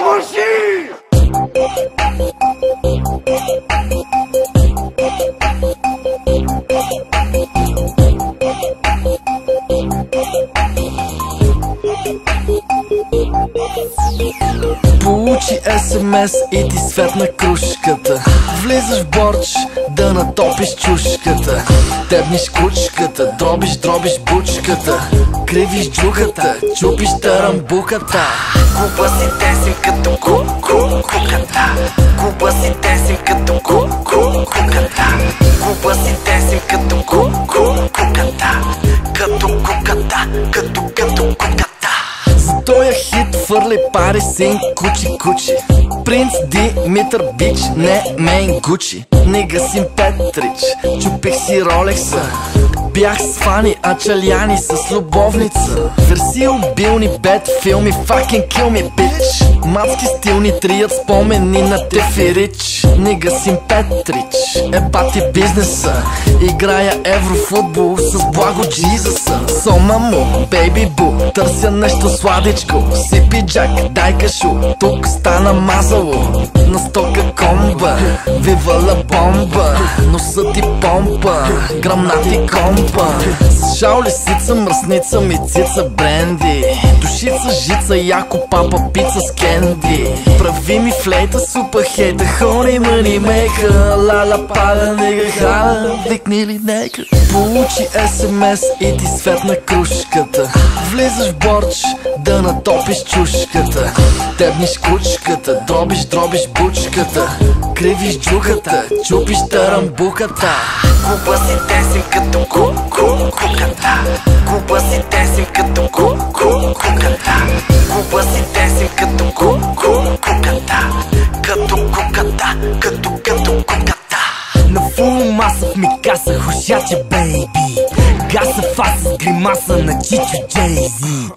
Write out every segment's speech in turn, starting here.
мъжи! Получи СМС и ти светна кружката. Влизаш в борч да натопиш чушката. Тебниш кучката, дробиш бучката. Кривиш джухата, чупиш тарамбуката. Купа си тесим като куката. Купа си тесим като куката. Купа си тесим като куката. Като куката, като куката. За тоя хит фърли пари син кучи. Принц Димитър Бич, не мейн Гучи. Нига син Петрич, чупих си Ролекса. Бях с Фани Ачаляни с любовница. Верси убилни бед филми, fucking kill me bitch. Мацки стилни трият спомени на Теферич. Нига син Петрич, бати бизнеса. Играя еврофутбол с Благо Джизъса. Сома му, бейби бу, търся нещо сладичко. Сипи джак, дай кашу, тук стана мазало. На стока комба, вивала бомба. Носа ти помпа, грамнати компа. С шао лисица, мръсница, мицица, бренди. Душица, жица, яко папа, пица с кенди. Прави ми флейта, супа хейта, хони мани мейка. Лала пада, нега хала, викни ли нека. Получи СМС и ти светна кружката. Влизаш в борч да натопиш чушката. Тебниш кучката, дробиш бучката. Кривиш джухата, чупиш тарамбуката. Купа си тесим като куката. Купа си тесим като куката. Купа си тесим като куката. Като куката, като куката. На фул маса в микаса, хушаче бейби. Гаса фаса с гримаса на Чичо Джейзи.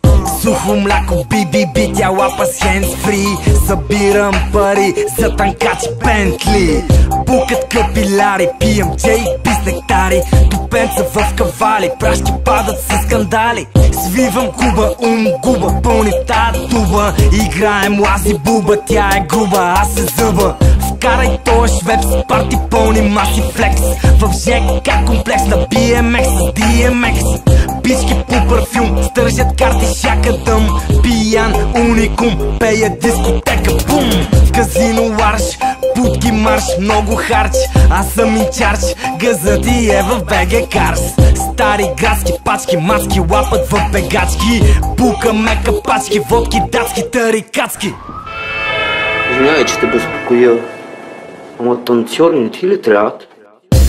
Сухо мляко би, тя лапа с хендсфри. Събирам пари за танкачи Бентли. Пукат капиляри, пием джейпи с нектари. Тупенца в кавали, прашки падат с скандали. Свивам куба, губа, пълни тая туба. Играем лази буба, тя е груба, аз се зъба. Вкарай тоя швеп с парти пълни маси флекс. В ЖК комплекс на BMX с DMX. Бички по парфюм, стържат карти шака дъм. Пиян уникум, пея дискотека бум. В казино ларш, путки марш, много харч. Аз съм инчарч, газът ти е в БГ Карс. Стари градски пачки, мацки лапат в бегачки. Пука мека пачки, водки датски, тарикатски. Извинявай, че те безпокоя. Ама танцори не ти ли трябват?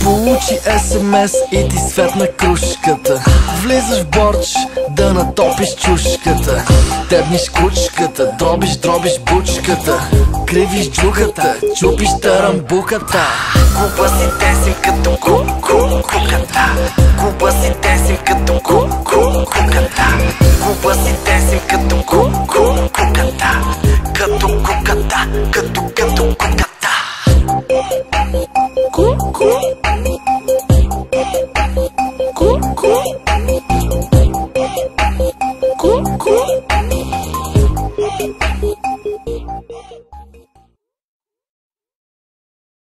Получи СМС и ти светна кружката. Влизаш в борч да натопиш чушката. Тебниш кучката, дробиш бучката. Кривиш джухата, чупиш тарамбуката. Купа си тесим като куката.